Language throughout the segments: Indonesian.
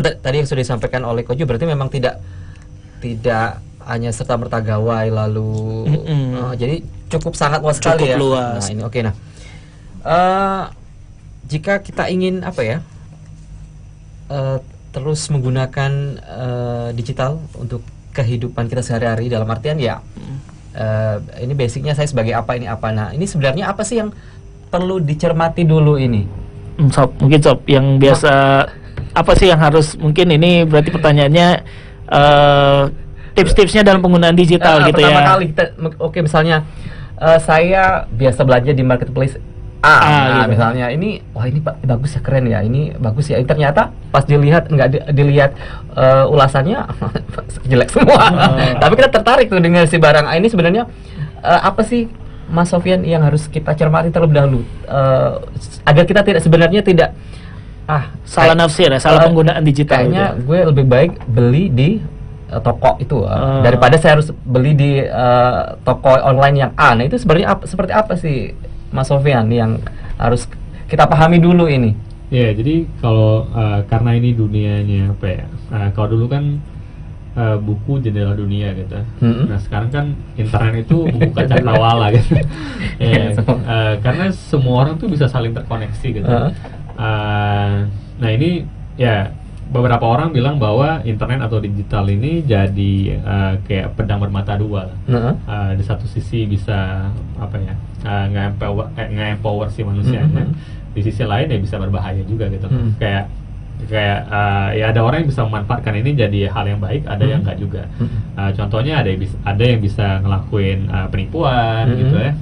tadi yang sudah disampaikan oleh Kojo berarti memang tidak hanya serta-merta gawai lalu jadi cukup sangat luas sekali ya. Luas. Nah, ini oke. Nah, jika kita ingin terus menggunakan digital untuk kehidupan kita sehari-hari dalam artian ini basicnya saya sebagai apa ini apa. Nah, ini sebenarnya apa sih yang perlu dicermati dulu ini? Sob yang biasa apa sih yang harus, mungkin ini berarti pertanyaannya tips-tipsnya dalam penggunaan digital gitu pertama ya. Kali kita misalnya saya biasa belanja di marketplace gitu. Misalnya ini bagus ya, keren ya, ini bagus ya. Ini ternyata pas dilihat dilihat ulasannya jelek semua. Tapi kita tertarik tuh dengan si barang. Ini sebenarnya apa sih Mas Sofyan yang harus kita cermati terlebih dahulu agar kita tidak salah nafsir ya, salah penggunaan digital. Kayaknya gue lebih baik beli di toko itu daripada saya harus beli di toko online yang A. Nah, itu sebenarnya seperti apa sih Mas Sofyan yang harus kita pahami dulu ini? Ya, jadi kalau karena ini dunianya kalau dulu kan buku jendela dunia gitu. Nah, sekarang kan internet itu membuka cakrawala gitu. Karena semua orang tuh bisa saling terkoneksi gitu. Nah, ini ya beberapa orang bilang bahwa internet atau digital ini jadi kayak pedang bermata dua. Di satu sisi bisa nge-empower si manusianya, di sisi lain ya bisa berbahaya juga gitu. Kayak ya ada orang yang bisa memanfaatkan ini jadi hal yang baik, ada yang enggak juga. Contohnya ada yang bisa ngelakuin penipuan gitu ya.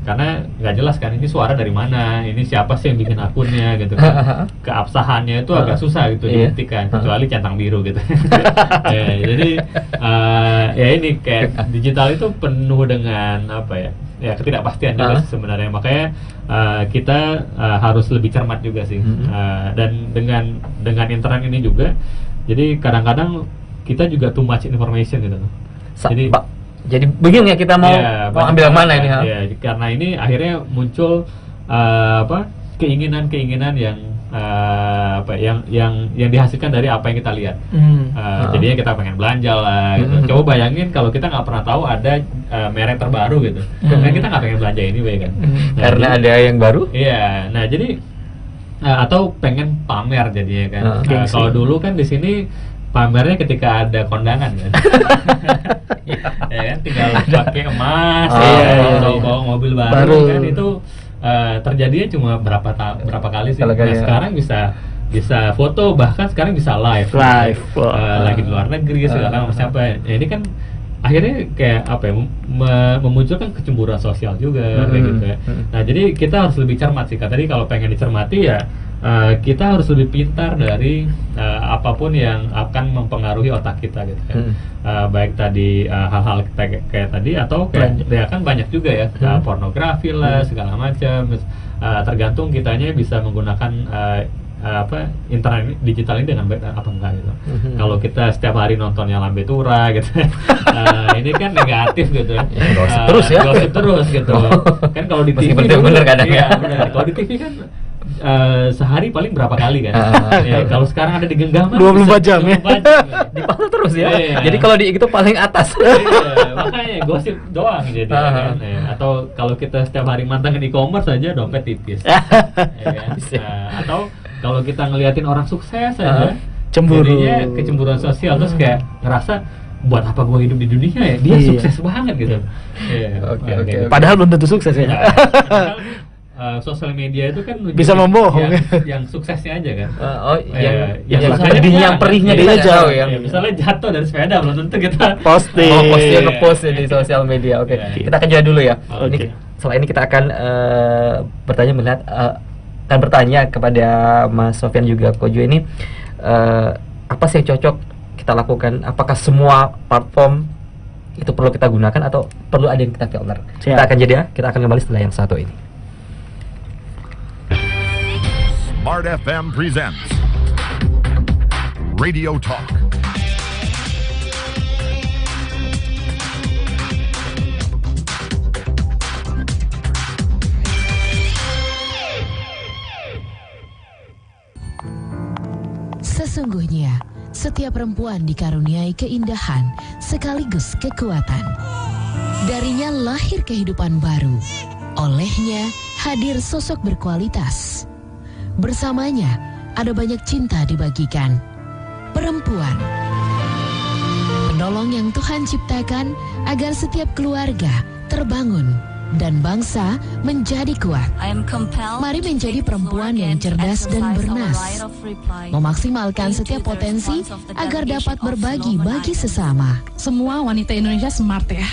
Karena nggak jelas kan ini suara dari mana, ini siapa sih yang bikin akunnya gitu kan. Keabsahannya itu agak susah gitu dibuktikan, kecuali centang biru gitu. Jadi ya ini kayak digital itu penuh dengan ketidakpastian juga sebenarnya. Makanya kita harus lebih cermat juga sih. Dan dengan internet ini juga, jadi kadang-kadang kita juga too much information gitu. Jadi bingung ya kita mau ambil yang mana ini? Karena ini akhirnya muncul keinginan-keinginan yang yang dihasilkan dari apa yang kita lihat. Jadinya kita pengen belanja lah gitu. Coba bayangin kalau kita nggak pernah tahu ada merek terbaru gitu, kan kita nggak pengen belanja ini kan. Karena ada yang baru. Iya. Nah, jadi atau pengen pamer jadinya kan. Kalau dulu kan di sini pamernya ketika ada kondangan kan. Ya kan, tinggal pakai emas atau bawa mobil baru kan, itu terjadinya cuma berapa kali sih. Nah, sekarang bisa foto, bahkan sekarang bisa live. Lagi di luar negeri segala macam ini kan akhirnya kayak memunculkan kecemburuan sosial juga kayak gitu ya. Nah, jadi kita harus lebih cermat sih. Tadi kalau pengen dicermati ya kita harus lebih pintar dari apapun yang akan mempengaruhi otak kita gitu ya. Baik tadi hal-hal kayak tadi atau kayak ya kan banyak juga ya pornografi lah segala macam. Tergantung kitanya bisa menggunakan internet digital ini dengan baik apa enggak gitu. Kalau kita setiap hari nontonnya lambe tura gitu, ini kan negatif gitu ya. Gosip terus gitu. Kan kalau di TV bener kadang kalau di TV kan sehari paling berapa kali kan? Kalau sekarang ada di genggaman 24 jam ya. Dipantau terus ya. Jadi kalau di itu paling atas. Makanya gosip doang jadi kan. Atau kalau kita setiap hari mantengin e-commerce saja dompet tipis. Atau kalau kita ngeliatin orang sukses aja, jadinya kecemburuan sosial, terus kayak ngerasa buat apa gue hidup di dunia ya, dia sukses banget gitu. Padahal belum tentu sukses ya. Sosial media itu kan bisa membohong yang suksesnya aja kan. yang perihnya dia jauh ya. Misalnya jatuh dari sepeda belum tentu kita ngepost di sosial media. Kita akan jeda dulu ya. Setelah ini kita akan bertanya kepada Mas Sofyan juga Kojo ini apa sih yang cocok kita lakukan? Apakah semua platform itu perlu kita gunakan atau perlu ada yang kita filter? Kita akan jeda, kita akan kembali setelah yang satu ini. Smart FM presents Radio Talk. Sesungguhnya, setiap perempuan dikaruniai keindahan sekaligus kekuatan. Darinya lahir kehidupan baru. Olehnya hadir sosok berkualitas. Bersamanya ada banyak cinta dibagikan. Perempuan, penolong yang Tuhan ciptakan agar setiap keluarga terbangun dan bangsa menjadi kuat. Mari menjadi perempuan yang cerdas dan bernas, memaksimalkan setiap potensi agar dapat berbagi bagi sesama. Semua wanita Indonesia smart ya.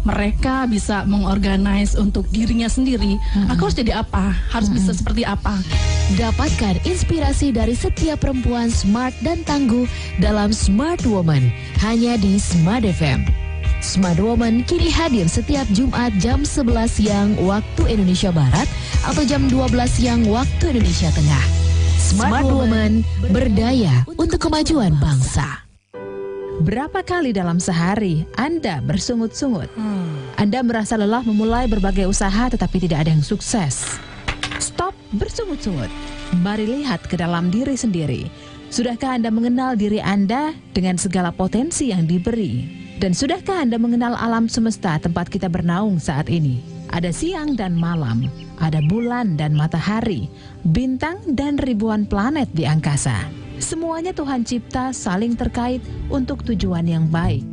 Mereka bisa mengorganize untuk dirinya sendiri. Aku harus jadi apa? Harus bisa seperti apa? Dapatkan inspirasi dari setiap perempuan smart dan tangguh dalam Smart Woman, hanya di Smart FM. Smart Woman kini hadir setiap Jumat jam 11 siang waktu Indonesia Barat atau jam 12 siang waktu Indonesia Tengah. Smart Woman, berdaya untuk kemajuan bangsa. Berapa kali dalam sehari Anda bersungut-sungut? Anda merasa lelah memulai berbagai usaha tetapi tidak ada yang sukses. Stop bersungut-sungut. Mari lihat ke dalam diri sendiri. Sudahkah Anda mengenal diri Anda dengan segala potensi yang diberi? Dan sudahkah Anda mengenal alam semesta tempat kita bernaung saat ini? Ada siang dan malam, ada bulan dan matahari, bintang dan ribuan planet di angkasa. Semuanya Tuhan cipta saling terkait untuk tujuan yang baik.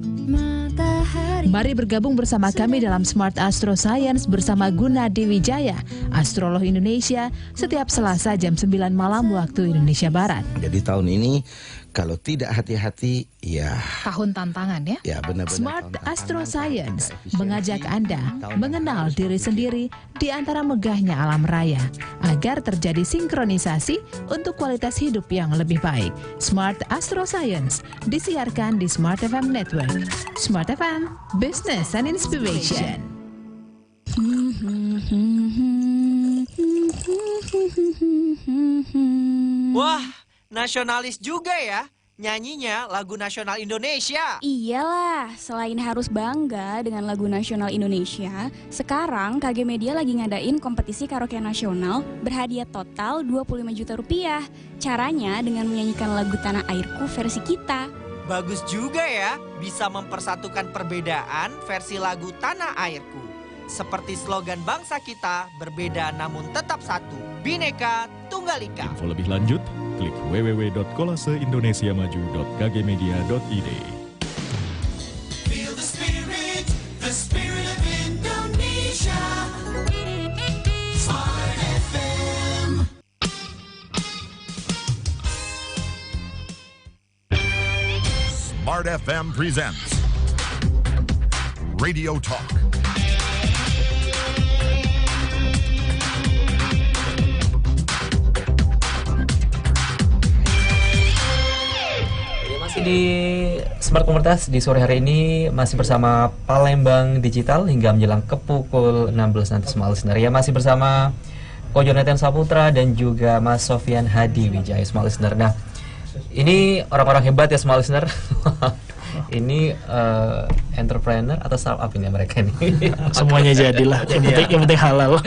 Mari bergabung bersama kami dalam Smart Astro Science bersama Gunadi Wijaya, astrolog Indonesia, setiap Selasa jam 9 malam waktu Indonesia Barat. Jadi tahun ini kalau tidak hati-hati, ya Tahun tantangan ya? ya benar-benar. Smart tahun Astro tantangan, Science tahun efisiensi, mengajak Anda tahun mengenal harus diri berpikir. sendiri di antara megahnya alam raya agar terjadi sinkronisasi untuk kualitas hidup yang lebih baik. Smart Astro Science disiarkan di Smart FM Network. Smart FM, Business and Inspiration. Wah, nasionalis juga ya. Nyanyinya lagu nasional Indonesia. Iyalah, selain harus bangga dengan lagu nasional Indonesia, sekarang KG Media lagi ngadain kompetisi karaoke nasional berhadiah total 25 juta rupiah. Caranya dengan menyanyikan lagu Tanah Airku versi kita. Bagus juga ya, bisa mempersatukan perbedaan versi lagu Tanah Airku. Seperti slogan bangsa kita, berbeda namun tetap satu. Bhinneka Tunggal Ika. Info lebih lanjut, klik www.kolaseindonesiamaju.kgmedia.id. Feel the spirit of Indonesia. Smart FM. Smart FM presents Radio Talk. Di Smart Komunitas di sore hari ini masih bersama Palembang Digital hingga menjelang ke pukul 16 nanti semua listener. Ya, masih bersama Ko Jonathan Saputra dan juga Mas Sofyan Hadi Wijaya semua listener. Nah, ini orang-orang hebat ya semua listener. Ini entrepreneur atau startup ini mereka ini. Semuanya jadilah. Yang penting halal.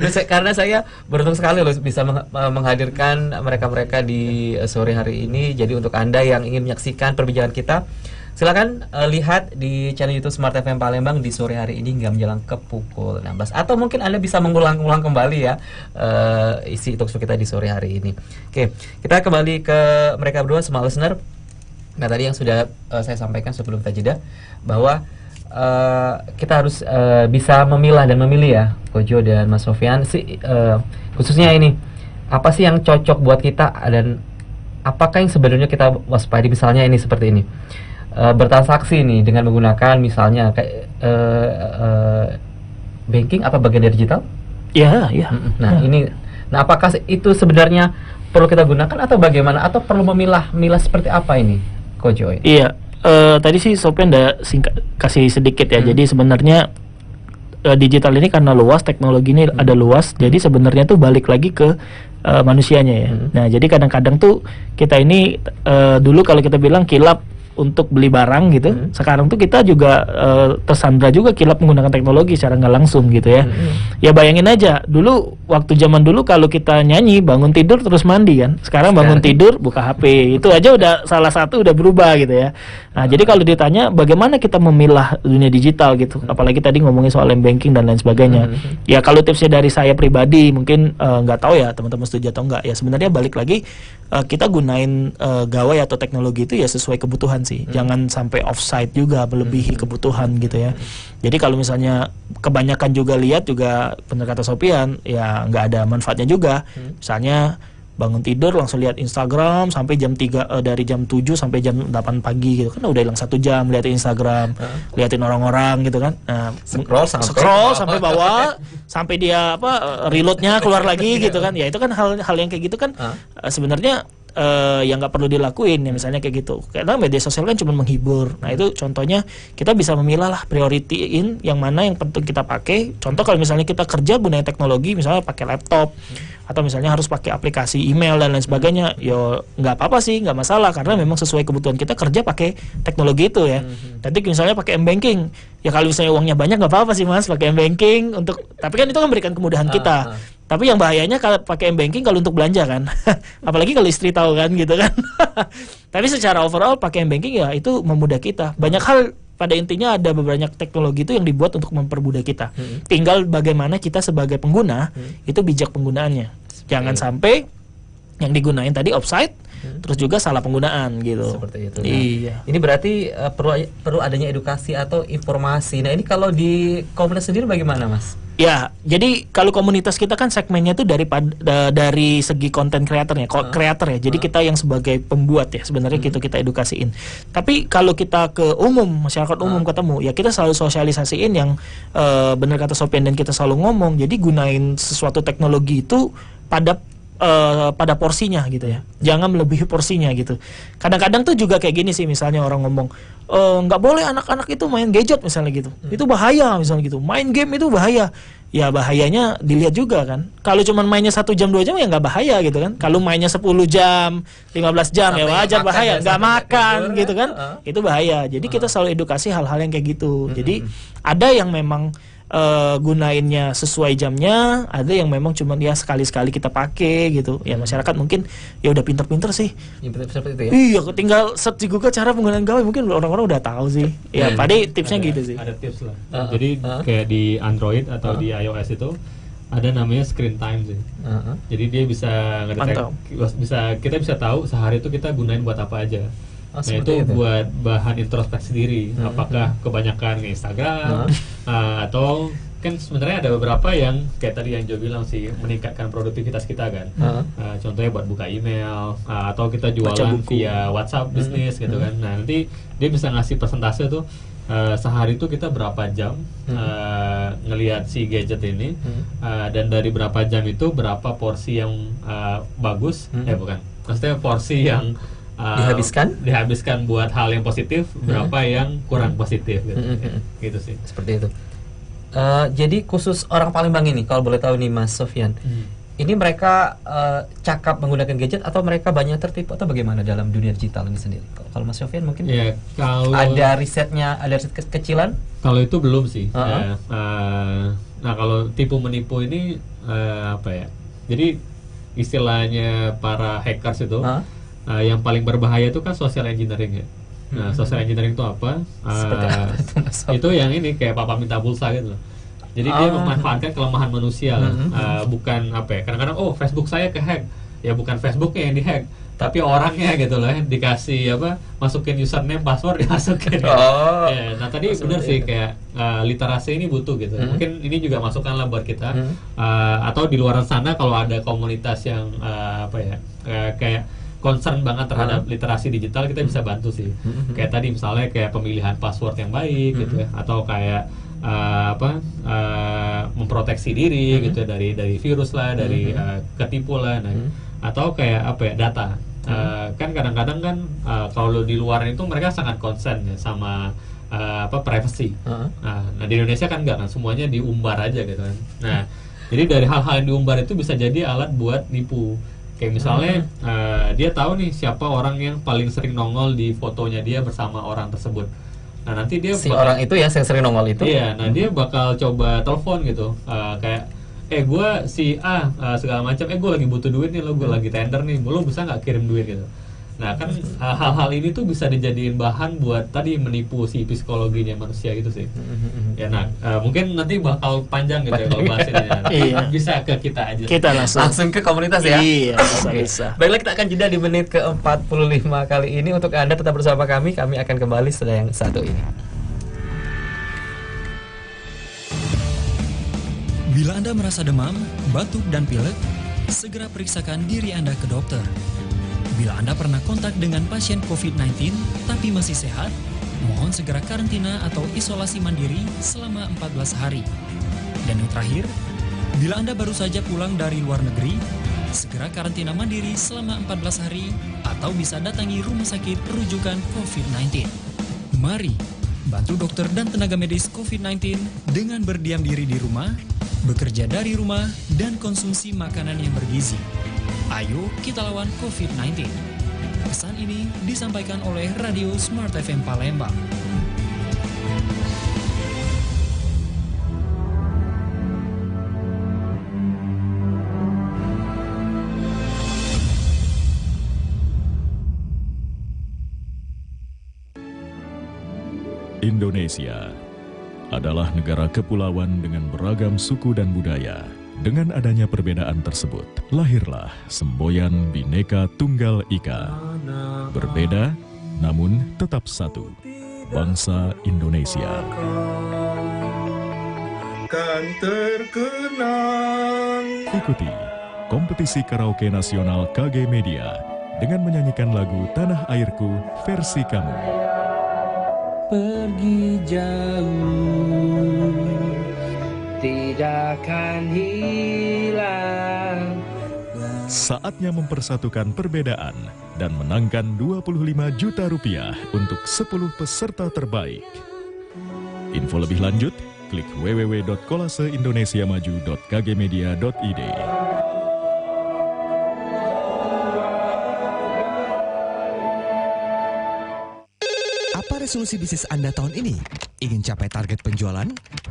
Karena saya beruntung sekali loh bisa menghadirkan mereka-mereka di sore hari ini. Jadi untuk Anda yang ingin menyaksikan perbincangan kita, silakan lihat di channel YouTube Smart FM Palembang di sore hari ini hingga menjelang ke pukul 16. Atau mungkin Anda bisa mengulang-ulang kembali ya isi talkshow kita di sore hari ini. Oke, kita kembali ke mereka berdua semua listener. Nah, tadi yang sudah saya sampaikan sebelum kita jeda bahwa kita harus bisa memilah dan memilih ya, Kojo dan Mas Sofyan. Khususnya ini, apa sih yang cocok buat kita dan apakah yang sebenarnya kita waspada? Misalnya ini seperti ini, bertransaksi nih dengan menggunakan misalnya kayak banking apa bagian dari digital? Ya. Nah ini, apakah itu sebenarnya perlu kita gunakan atau bagaimana? Atau perlu memilah seperti apa ini, Kojo? Iya. Tadi sih Sofyan udah kasih sedikit ya. Jadi sebenarnya digital ini karena luas, teknologi ini ada luas. Jadi sebenarnya tuh balik lagi ke manusianya ya. Nah, jadi kadang-kadang tuh kita ini dulu kalau kita bilang kilap, untuk beli barang gitu. Sekarang tuh kita juga tersandra juga kilap menggunakan teknologi secara nggak langsung gitu ya. Ya bayangin aja, dulu waktu zaman dulu kalau kita nyanyi bangun tidur terus mandi kan. Sekarang bangun tidur buka HP. Itu aja udah salah satu udah berubah gitu ya. Nah, jadi kalau ditanya bagaimana kita memilah dunia digital gitu. Apalagi tadi ngomongin soal m-banking dan lain sebagainya. Ya kalau tipsnya dari saya pribadi mungkin nggak tahu ya teman-teman setuju atau enggak. Ya sebenarnya balik lagi kita gunain gawai atau teknologi itu ya sesuai kebutuhan sih. Jangan sampai offside juga melebihi kebutuhan gitu ya. Jadi kalau misalnya kebanyakan juga lihat juga benar kata Sopian ya nggak ada manfaatnya juga. Misalnya bangun tidur langsung lihat Instagram sampai jam 3 dari jam 7 sampai jam 8 pagi gitu kan udah hilang 1 jam liatin Instagram, liatin orang-orang gitu kan. Nah, scroll sampai bawah sampai dia reloadnya keluar lagi gitu kan. Ya itu kan hal yang kayak gitu kan sebenarnya yang nggak perlu dilakuin ya misalnya kayak gitu karena media sosial kan cuma menghibur. Nah itu contohnya kita bisa memilah lah prioritiin yang mana yang penting kita pakai. Contoh kalau misalnya kita kerja gunain teknologi misalnya pakai laptop atau misalnya harus pakai aplikasi email dan lain sebagainya, yo nggak apa-apa sih, nggak masalah karena memang sesuai kebutuhan kita kerja pakai teknologi itu ya. Nanti misalnya pakai m-banking, ya kalau misalnya uangnya banyak nggak apa-apa sih mas pakai m-banking untuk, tapi kan itu kan memberikan kemudahan kita. Tapi yang bahayanya kalau pakai m-banking kalau untuk belanja kan, apalagi kalau istri tahu kan gitu kan. Tapi secara overall pakai m-banking ya itu memudah kita. Banyak hal pada intinya ada banyak teknologi itu yang dibuat untuk mempermudah kita. Tinggal bagaimana kita sebagai pengguna itu bijak penggunaannya. Jangan sampai yang digunain tadi offside, terus juga salah penggunaan gitu. Seperti itu. Nah, iya. Ini berarti perlu adanya edukasi atau informasi. Nah ini kalau di komunitas sendiri bagaimana mas? Ya, jadi kalau komunitas kita kan segmennya itu dari segi konten kreatornya, kreator ya. Jadi kita yang sebagai pembuat ya sebenarnya kita edukasiin. Tapi kalau kita ke umum, masyarakat umum ketemu, ya kita selalu sosialisasiin yang benar kata Sopian dan kita selalu ngomong. Jadi gunain sesuatu teknologi itu pada porsinya gitu ya, jangan melebihi porsinya gitu. Kadang-kadang tuh juga kayak gini sih, misalnya orang ngomong nggak boleh anak-anak itu main gadget misalnya gitu, itu bahaya misalnya gitu, main game itu bahaya. Ya bahayanya dilihat juga kan. Kalau cuma mainnya 1 jam 2 jam ya nggak bahaya gitu kan. Kalau mainnya 10 jam 15 jam sampai ya wajar bahaya, nggak makan gitu kan, itu bahaya. Jadi kita selalu edukasi hal-hal yang kayak gitu. Jadi ada yang memang gunainnya sesuai jamnya, ada yang memang cuma ya sekali-sekali kita pakai gitu. Ya masyarakat mungkin ya udah pinter-pinter sih. Ya, seperti itu ya. Iya, tinggal search di Google cara penggunaan gawai mungkin orang-orang udah tahu sih. Ya, padahal tipsnya gitu sih. Ada tips lah. Jadi kayak di Android atau di iOS itu ada namanya screen time sih. Jadi dia bisa ngedetek, kita bisa tahu sehari itu kita gunain buat apa aja. Nah itu buat bahan introspeksi diri, apakah kebanyakan Instagram atau kan sebenarnya ada beberapa yang kayak tadi yang Jo bilang sih meningkatkan produktivitas kita kan. Contohnya buat buka email atau kita jualan via WhatsApp bisnis gitu kan. Nah nanti dia bisa ngasih persentase tuh sehari itu kita berapa jam ngelihat si gadget ini dan dari berapa jam itu berapa porsi yang bagus, maksudnya porsi yang dihabiskan buat hal yang positif, berapa yang kurang positif gitu. Gitu sih. Seperti itu. Jadi khusus orang Palembang ini kalau boleh tahu nih Mas Sofian, ini mereka cakap menggunakan gadget atau mereka banyak tertipu atau bagaimana dalam dunia digital ini sendiri? Kalau Mas Sofian mungkin kalau ada risetnya, ada riset kecilan? Kalau itu belum sih. Nah kalau tipu menipu ini apa ya? Jadi istilahnya para hackers itu yang paling berbahaya itu kan social engineering ya. Nah, social engineering itu apa? Itu yang ini kayak papa minta pulsa gitu loh. Jadi dia memanfaatkan kelemahan manusia lah. Bukan apa ya? Kadang-kadang Facebook saya kehack. Ya bukan Facebooknya yang dihack, tapi orangnya gitu loh. Dikasih masukin username, password dimasukin. Ya, nah tadi benar sih kayak literasi ini butuh gitu. Mungkin ini juga masukan lah buat kita. Atau di luar sana kalau ada komunitas yang kayak concern banget terhadap literasi digital, kita bisa bantu sih. Kayak tadi misalnya kayak pemilihan password yang baik gitu ya, atau kayak memproteksi diri gitu dari virus lah, dari ketipu lah, atau kayak data. Kan kadang-kadang kan kalau di luar itu mereka sangat concern ya sama privacy. Nah di Indonesia kan enggak kan, semuanya diumbar aja gitu kan. Nah jadi dari hal-hal yang diumbar itu bisa jadi alat buat nipu. Kayak misalnya dia tahu nih siapa orang yang paling sering nongol di fotonya dia bersama orang tersebut. Nah nanti dia orang itu ya yang sering nongol itu. Iya, nah dia bakal coba telepon gitu, kayak gue si A segala macam, gue lagi butuh duit nih, gue lagi tender nih, lo bisa nggak kirim duit gitu. Nah kan hal-hal ini tuh bisa dijadiin bahan buat tadi menipu si psikologinya manusia gitu sih. Ya nah mungkin nanti bakal panjang gitu ya kalau bahas ini. Iya. Bisa ke kita aja. Kita langsung ke komunitas ya. Iya, bisa. Baiklah, kita akan jeda di menit ke-45 kali ini. Untuk Anda tetap bersama kami akan kembali setelah yang satu ini. Bila Anda merasa demam, batuk, dan pilek, segera periksakan diri Anda ke dokter. Bila Anda pernah kontak dengan pasien COVID-19 tapi masih sehat, mohon segera karantina atau isolasi mandiri selama 14 hari. Dan yang terakhir, bila Anda baru saja pulang dari luar negeri, segera karantina mandiri selama 14 hari atau bisa datangi rumah sakit rujukan COVID-19. Mari bantu dokter dan tenaga medis COVID-19 dengan berdiam diri di rumah, bekerja dari rumah, dan konsumsi makanan yang bergizi. Ayo kita lawan COVID-19. Pesan ini disampaikan oleh Radio Smart FM Palembang. Indonesia adalah negara kepulauan dengan beragam suku dan budaya. Dengan adanya perbedaan tersebut, lahirlah semboyan Bhinneka Tunggal Ika. Berbeda, namun tetap satu. Bangsa Indonesia. Kan terkenang. Ikuti kompetisi karaoke nasional KG Media dengan menyanyikan lagu Tanah Airku versi kamu. Pergi jauh, tidak akan hilang. Saatnya mempersatukan perbedaan dan menangkan 25 juta rupiah untuk 10 peserta terbaik. Info lebih lanjut, klik www.kolaseindonesiamaju.kgmedia.id. Apa resolusi bisnis Anda tahun ini? Ingin capai target penjualan?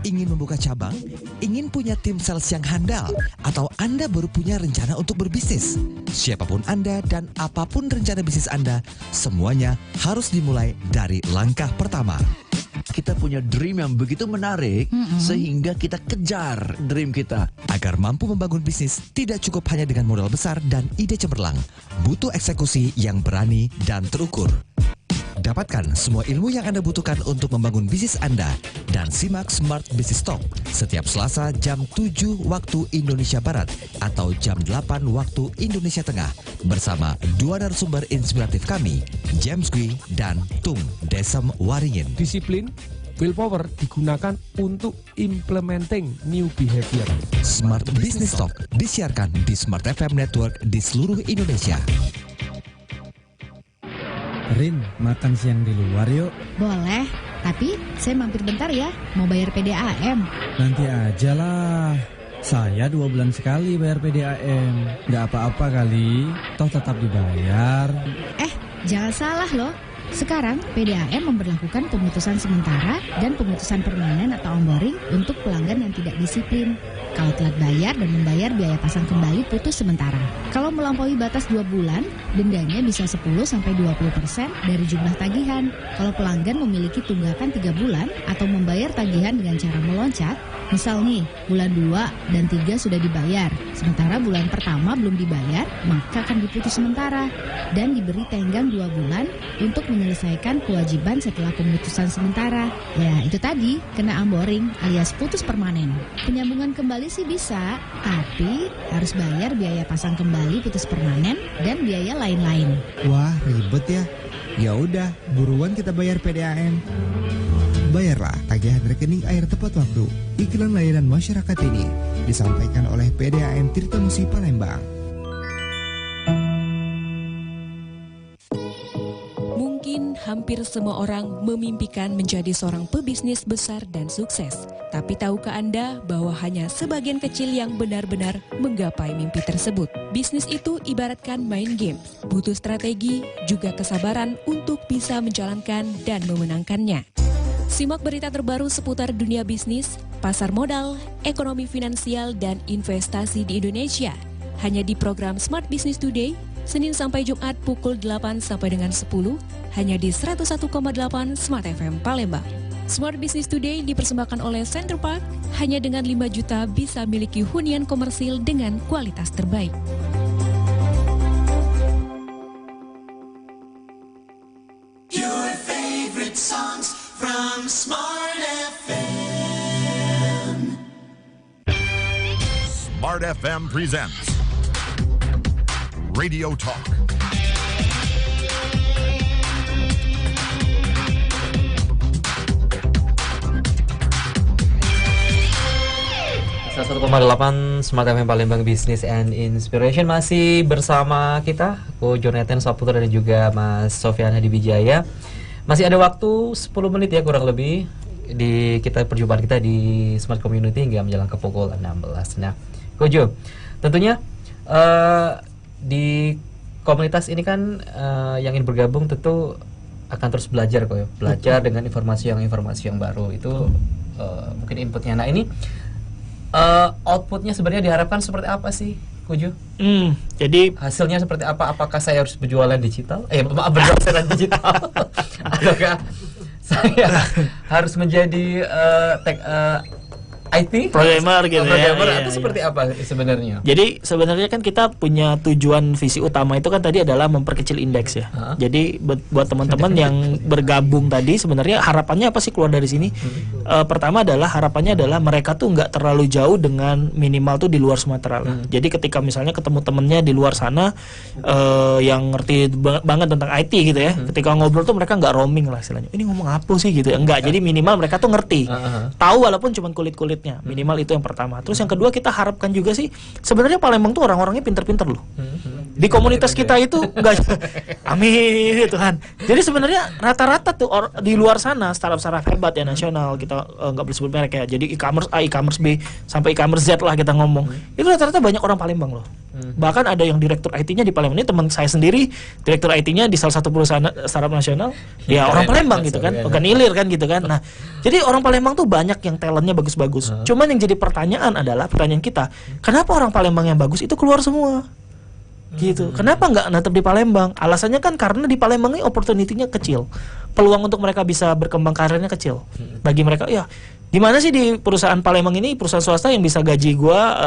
Ingin membuka cabang? Ingin punya tim sales yang handal? Atau Anda baru punya rencana untuk berbisnis? Siapapun Anda dan apapun rencana bisnis Anda, semuanya harus dimulai dari langkah pertama. Kita punya dream yang begitu menarik, sehingga kita kejar dream kita. Agar mampu membangun bisnis, tidak cukup hanya dengan modal besar dan ide cemerlang. Butuh eksekusi yang berani dan terukur. Dapatkan semua ilmu yang Anda butuhkan untuk membangun bisnis Anda dan simak Smart Business Talk setiap Selasa jam 7 waktu Indonesia Barat atau jam 8 waktu Indonesia Tengah bersama dua narasumber inspiratif kami, James Gui dan Tung Desem Waringin. Disiplin, willpower digunakan untuk implementing new behavior. Smart Business Talk disiarkan di Smart FM Network di seluruh Indonesia. Rin, makan siang di luar yuk. Boleh, tapi saya mampir bentar ya, mau bayar PDAM. Nanti aja lah. Saya 2 bulan sekali bayar PDAM. Nggak apa-apa kali, toh tetap dibayar. Jangan salah loh. Sekarang PDAM memberlakukan pemutusan sementara dan pemutusan permanen atau onboarding untuk pelanggan yang tidak disiplin. Kalau telat bayar dan membayar biaya pasang kembali putus sementara. Kalau melampaui batas 2 bulan, dendanya bisa 10-20% dari jumlah tagihan. Kalau pelanggan memiliki tunggakan 3 bulan atau membayar tagihan dengan cara meloncat, misal nih, bulan 2 dan 3 sudah dibayar, sementara bulan pertama belum dibayar, maka akan diputus sementara dan diberi tenggang 2 bulan untuk menyelesaikan kewajiban setelah pemutusan sementara. Ya, itu tadi, kena onboarding alias putus permanen. Penyambungan kembali sih bisa, tapi harus bayar biaya pasang kembali putus permanen dan biaya lain-lain. Wah, ribet ya. Ya udah, buruan kita bayar PDAM. Bayarlah tagihan rekening air tepat waktu. Iklan layanan masyarakat ini disampaikan oleh PDAM Tirtamusi Palembang. Mungkin hampir semua orang memimpikan menjadi seorang pebisnis besar dan sukses. Tapi tahukah Anda bahwa hanya sebagian kecil yang benar-benar menggapai mimpi tersebut? Bisnis itu ibaratkan main game, butuh strategi, juga kesabaran untuk bisa menjalankan dan memenangkannya. Simak berita terbaru seputar dunia bisnis, pasar modal, ekonomi finansial, dan investasi di Indonesia. Hanya di program Smart Business Today, Senin sampai Jumat pukul 8 sampai dengan 10, hanya di 101,8 Smart FM Palembang. Smart Business Today dipersembahkan oleh Center Park, hanya dengan 5 juta bisa miliki hunian komersil dengan kualitas terbaik. Your favorite songs from Smart FM. Smart FM presents Radio Talk. .8 Smart FM Palembang Business and Inspiration masih bersama kita, aku Jonathan Saputra dan juga Mas Sofyan Hadibijaya. Masih ada waktu 10 menit ya kurang lebih di perjumpaan kita di Smart Community hingga menjelang ke pukul 16. Nah, Kojo, tentunya di komunitas ini kan yang ingin bergabung tentu akan terus belajar kok ya, belajar dengan informasi yang baru itu mungkin inputnya. Nah ini outputnya sebenarnya diharapkan seperti apa sih, Kuju? Jadi hasilnya seperti apa? Apakah saya harus berjualan digital? Berjualan digital? Ataukah saya harus menjadi IT programmer gitu ya, atau seperti apa sebenarnya? Jadi sebenarnya kan kita punya tujuan visi utama itu kan tadi adalah memperkecil indeks ya. Jadi buat teman-teman yang bergabung tadi sebenarnya harapannya apa sih keluar dari sini? Pertama adalah harapannya adalah mereka tuh nggak terlalu jauh dengan minimal tuh di luar Sumatera lah. Jadi ketika misalnya ketemu temennya di luar sana yang ngerti banget tentang IT gitu ya, ketika ngobrol tuh mereka nggak roaming lah istilahnya. Ini ngomong apa sih gitu? Enggak. Jadi minimal mereka tuh ngerti, tahu walaupun cuma kulit-kulit. Minimal itu yang pertama. Terus yang kedua kita harapkan juga sih sebenarnya Palembang tuh orang-orangnya pinter-pinter loh. Di komunitas kita itu enggak amin Tuhan. Jadi sebenarnya rata-rata tuh di luar sana startup hebat ya nasional, kita enggak boleh sebut merek ya. Jadi e-commerce A, e-commerce B sampai e-commerce Z lah kita ngomong. Itu rata-rata banyak orang Palembang loh. Bahkan ada yang direktur IT-nya di Palembang. Ini teman saya sendiri, direktur IT-nya di salah satu perusahaan startup nasional. Ya orang Palembang gitu kan, bukan ilir kan gitu kan. Nah, jadi orang Palembang tuh banyak yang talentnya bagus-bagus. Cuman yang jadi pertanyaan kita, kenapa orang Palembang yang bagus itu keluar semua? Gitu. Kenapa nggak natap di Palembang? Alasannya kan karena di Palembang ini opportunity-nya kecil. Peluang untuk mereka bisa berkembang karirnya kecil. Bagi mereka, ya gimana sih di perusahaan Palembang ini, perusahaan swasta yang bisa gaji gua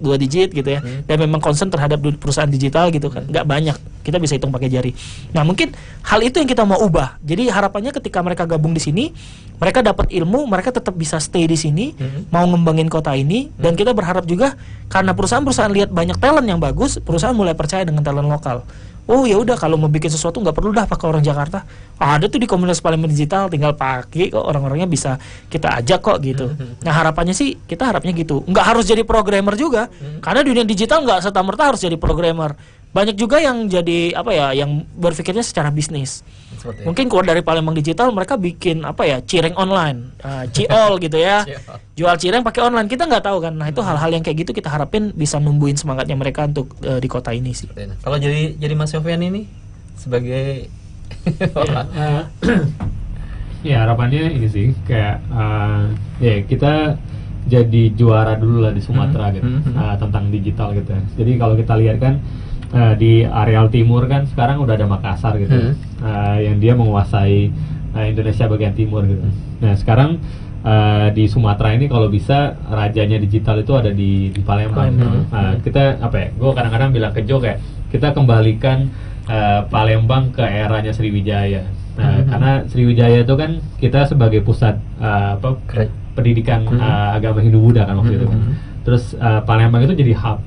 2 digit gitu ya, dan memang concern terhadap perusahaan digital gitu kan, nggak banyak, kita bisa hitung pakai jari. Nah mungkin hal itu yang kita mau ubah. Jadi harapannya ketika mereka gabung di sini, mereka dapat ilmu, mereka tetap bisa stay di sini, mau ngembangin kota ini, dan kita berharap juga karena perusahaan-perusahaan lihat banyak talent yang bagus, perusahaan mulai percaya dengan talent lokal. Oh ya udah, kalau mau bikin sesuatu nggak perlu dah pakai orang Jakarta. Ada tuh di komunitas Palembang Digital, tinggal pakai kok, orang-orangnya bisa kita ajak kok gitu. Nah harapannya sih kita harapnya gitu. Nggak harus jadi programmer juga, karena dunia digital nggak serta-merta harus jadi programmer. Banyak juga yang jadi yang berpikirnya secara bisnis. Mungkin keluar dari Palembang Digital mereka bikin cireng online, ciol gitu ya, jual cireng pakai online. Kita nggak tahu kan. Nah itu hal-hal yang kayak gitu kita harapin bisa numbuhin semangatnya mereka untuk di kota ini sih. Kalau jadi Mas Sofyan ini sebagai ya harapannya ini sih kayak kita jadi juara dulu lah di Sumatera gitu, tentang digital gitu. Jadi kalau kita lihat kan di areal timur kan sekarang udah ada Makassar gitu, yang dia menguasai Indonesia bagian timur gitu. Nah sekarang di Sumatera ini kalau bisa rajanya digital itu ada di Palembang. Kita gue kadang-kadang bilang ke Jo kayak kita kembalikan Palembang ke eranya Sriwijaya. Karena Sriwijaya itu kan kita sebagai pusat pendidikan agama Hindu-Buddha kan waktu itu kan. Terus Palembang itu jadi hub.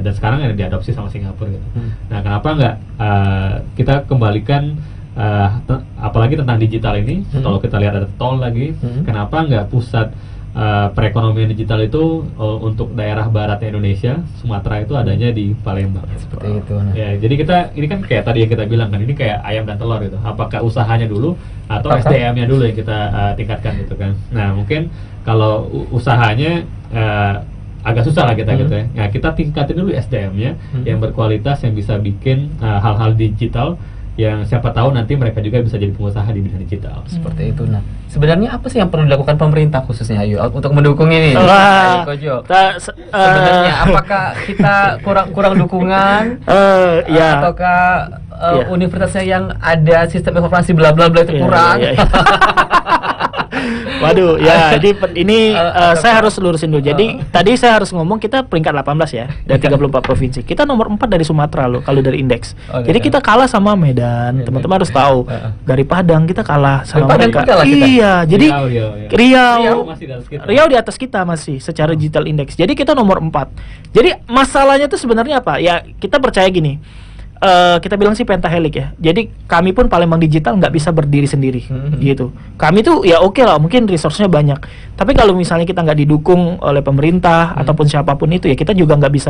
Dan sekarang ada diadopsi sama Singapura gitu. Nah kenapa nggak kita kembalikan apalagi tentang digital ini, kalau kita lihat ada tol lagi, kenapa nggak pusat perekonomian digital itu untuk daerah barat Indonesia, Sumatera itu adanya di Palembang. Seperti itu. Nah. Ya, jadi ini kan kayak tadi yang kita bilang kan, ini kayak ayam dan telur gitu. Apakah usahanya dulu atau SDM-nya dulu yang kita tingkatkan gitu kan. Nah, mungkin kalau usahanya agak susah lah kita gitu ya. Nah, kita tingkatin dulu SDM-nya yang berkualitas, yang bisa bikin hal-hal digital yang siapa tahu nanti mereka juga bisa jadi pengusaha di bidang digital. Seperti itu. Nah, sebenarnya apa sih yang perlu dilakukan pemerintah khususnya Ayu untuk mendukung ini? Wah, Kojo. Sebenarnya apakah kita kurang dukungan? Ataukah universitasnya yang ada sistem informasi bla bla bla itu kurang? Waduh, ya, jadi ini saya harus lurusin dulu. Jadi tadi saya harus ngomong kita peringkat 18 ya dari 34 provinsi. Kita nomor 4 dari Sumatera loh kalau dari indeks. Jadi kita kalah sama Medan. Teman-teman harus tahu. Dari Padang kita kalah sama mereka. Iya, jadi Riau di atas kita masih secara digital index. Jadi kita nomor 4. Jadi masalahnya itu sebenarnya apa? Ya, kita percaya gini. Kita bilang sih pentahelik ya. Jadi kami pun Palembang Digital nggak bisa berdiri sendiri gitu. Kami tuh ya oke lah, mungkin resource-nya banyak. Tapi kalau misalnya kita nggak didukung oleh pemerintah ataupun siapapun itu ya kita juga nggak bisa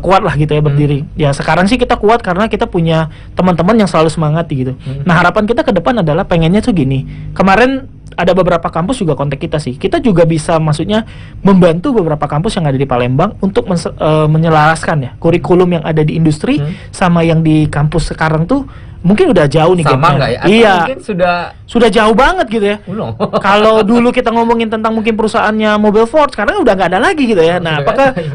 kuat lah gitu ya berdiri. Ya sekarang sih kita kuat karena kita punya teman-teman yang selalu semangati gitu. Nah harapan kita ke depan adalah pengennya tuh gini. Kemarin ada beberapa kampus juga kontak kita sih. Kita juga bisa maksudnya membantu beberapa kampus yang ada di Palembang untuk menyelaraskan ya kurikulum yang ada di industri sama yang di kampus sekarang tuh mungkin udah jauh nih sama nggak ya? Atau iya, mungkin sudah jauh banget gitu ya. Kalau dulu kita ngomongin tentang mungkin perusahaannya Mobile Ford, sekarang udah nggak ada lagi gitu ya. Nah,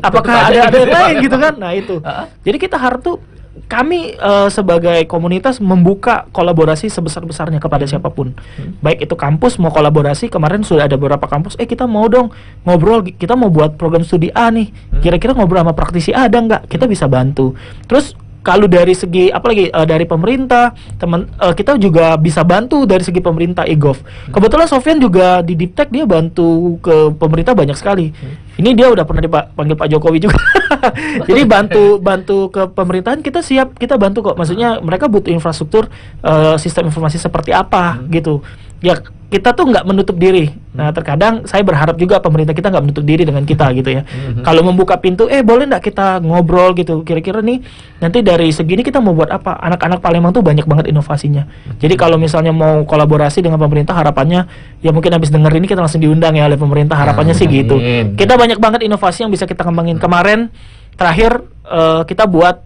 apakah ada yang lain gitu kan? Nah itu. Jadi kita harap tuh kami sebagai komunitas membuka kolaborasi sebesar-besarnya kepada siapapun. Baik itu kampus mau kolaborasi, kemarin sudah ada beberapa kampus, kita mau dong ngobrol, kita mau buat program studi A nih. Kira-kira ngobrol sama praktisi A ada nggak? Kita bisa bantu. Terus kalau dari segi apalagi dari pemerintah, kita juga bisa bantu dari segi pemerintah e-gov. Kebetulan Sofyan juga di Diptek dia bantu ke pemerintah banyak sekali. Ini dia udah pernah dipanggil Pak Jokowi juga. Jadi bantu ke pemerintahan kita siap, kita bantu kok. Maksudnya mereka butuh infrastruktur sistem informasi seperti apa gitu. Ya kita tuh nggak menutup diri. Nah terkadang saya berharap juga pemerintah kita nggak menutup diri dengan kita gitu ya. Kalau membuka pintu, boleh nggak kita ngobrol gitu. Kira-kira nih nanti dari segini kita mau buat apa? Anak-anak Palembang tuh banyak banget inovasinya. Jadi kalau misalnya mau kolaborasi dengan pemerintah, harapannya ya mungkin habis denger ini kita langsung diundang ya oleh pemerintah. Harapannya sih gitu. Kita banyak banget inovasi yang bisa kita kembangin. Kemarin terakhir kita buat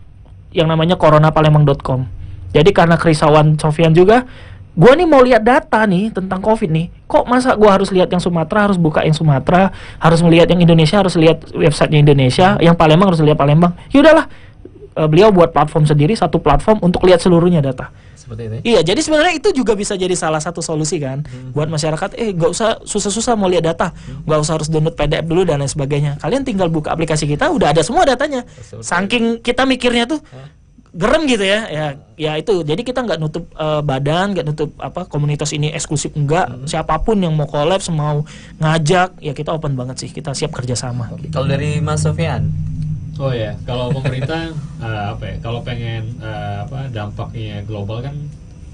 yang namanya coronapalembang.com. Jadi karena kerisauan Sofyan juga, gua nih mau lihat data nih tentang COVID nih. Kok masa gua harus lihat yang Sumatera, harus buka yang Sumatera, harus melihat yang Indonesia, harus lihat websitenya Indonesia, yang Palembang harus lihat Palembang. Yaudahlah, beliau buat platform sendiri, satu platform untuk lihat seluruhnya data. Seperti itu. Iya, jadi sebenarnya itu juga bisa jadi salah satu solusi kan buat masyarakat. Nggak usah susah-susah mau lihat data, nggak usah harus download PDF dulu dan lain sebagainya. Kalian tinggal buka aplikasi kita, udah ada semua datanya. Saking kita mikirnya tuh gerem gitu ya itu. Jadi kita nggak nutup badan, nggak nutup komunitas ini eksklusif, enggak. Siapapun yang mau collab, mau ngajak, ya kita open banget sih, kita siap kerjasama. Kalau dari Mas Sofyan? Oh ya, kalau pemerintah kalau pengen dampaknya global kan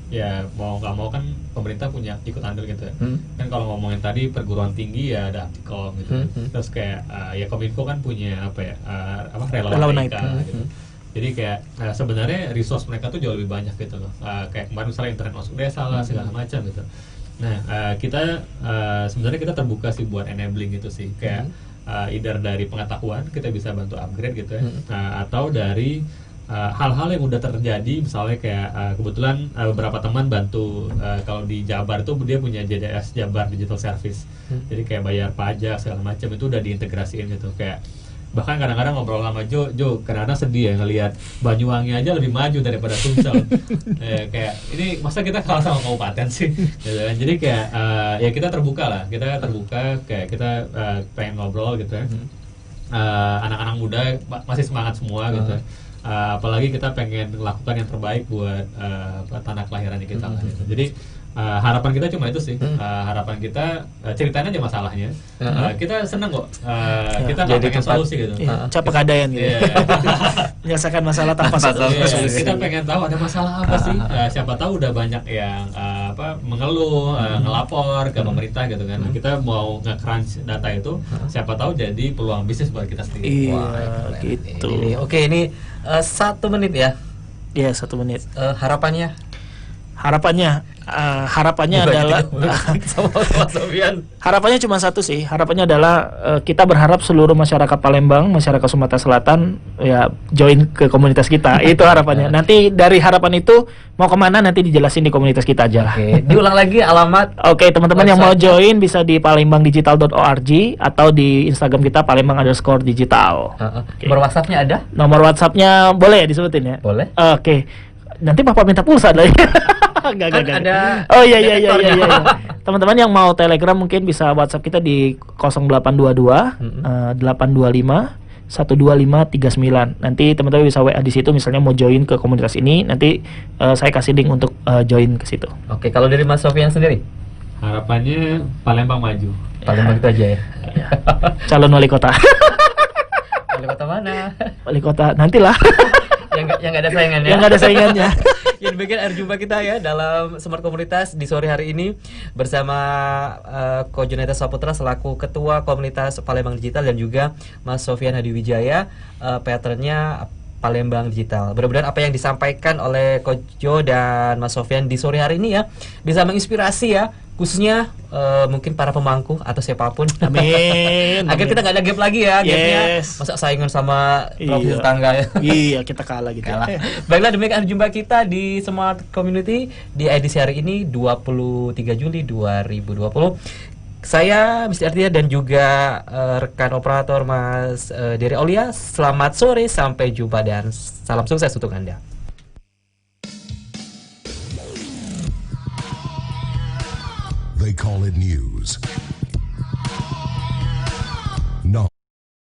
ya mau nggak mau kan pemerintah punya ikut andil gitu ya. Kan kalau ngomongin tadi perguruan tinggi ya ada Aptikom gitu. Terus kayak ya Kominfo kan punya relawan IT gitu. Jadi kayak sebenarnya resource mereka tuh jauh lebih banyak gitu loh. Kayak kemarin misalnya internet masuk desa lah segala macam gitu. Nah kita sebenarnya kita terbuka sih buat enabling gitu sih. Kayak either dari pengetahuan kita bisa bantu upgrade gitu ya, atau dari hal-hal yang udah terjadi, misalnya kayak kebetulan beberapa teman bantu kalau di Jabar itu dia punya JDS Jabar Digital Service, jadi kayak bayar pajak segala macam itu udah diintegrasiin gitu. Kayak bahkan kadang-kadang ngobrol sama Jo kadang-kadang sedih ya ngelihat Banyuwangi aja lebih maju daripada Sumsel. Kayak ini masa kita kalah sama kabupaten sih gitu kan. Jadi kayak ya kita terbuka kayak kita pengen ngobrol gitu ya. Anak-anak muda masih semangat semua gitu ya. Apalagi kita pengen melakukan yang terbaik buat tanah kelahiran kita gitu. Jadi harapan kita cuma itu sih. Harapan kita ceritain aja masalahnya. Kita seneng kok. Kita nggak pengen solusi gitu. Capek keadaan gitu. Menyelesaikan masalah tanpa solusi. Kita pengen tahu ada masalah apa sih. Siapa tahu udah banyak yang mengeluh, ngelapor ke pemerintah gitu kan. Kita mau nge-crunch data itu. Siapa tahu jadi peluang bisnis buat kita sendiri. Iya, gitu. Oke, ini 1 menit ya. Iya, 1 menit. Harapannya adalah harapannya cuma satu sih. Harapannya adalah kita berharap seluruh masyarakat Palembang, masyarakat Sumatera Selatan ya join ke komunitas kita. Itu harapannya. Nanti dari harapan itu mau kemana nanti dijelasin di komunitas kita aja lah. Oke, diulang lagi alamat. Oke, teman-teman yang mau join bisa di palembangdigital.org atau di Instagram kita palembang_digital. Nomor WhatsApp-nya ada? Nomor WhatsApp-nya boleh ya disebutin ya? Boleh. Oke. Nanti Bapak minta pulsa lagi. Enggak. Ada. Oh iya. Teman-teman yang mau Telegram mungkin bisa WhatsApp kita di 0822 825 12539. Nanti teman-teman bisa WA di situ misalnya mau join ke komunitas ini, nanti saya kasih link untuk join ke situ. Oke, kalau dari Mas Sofyan sendiri? Harapannya Palembang maju. Palembang itu aja ya. Calon wali kota. Wali kota mana? Wali kota nantilah. yang nggak ada saingannya. Yang nggak ada saingannya. Yang demikian akhir jumpa kita ya dalam Smart Komunitas di sore hari ini bersama Ko Juneta Saputra selaku Ketua Komunitas Palembang Digital dan juga Mas Sofyan Hadiwijaya, patternnya Palembang Digital. Mudah-mudahan apa yang disampaikan oleh Ko Jo dan Mas Sofyan di sore hari ini ya bisa menginspirasi ya, khususnya mungkin para pemangku atau siapapun. Amin. Agar kita nggak ada gap lagi ya, gapnya masa saingan sama provinsi tetangga ya. Iya, kita kalah gitu. Baiklah, demikian jumpa kita di Smart Community di edisi hari ini 23 Juli 2020. Saya Mr. Artia dan juga rekan operator Mas Dery Aulia. Selamat sore, sampai jumpa dan salam sukses untuk Anda. They call it news.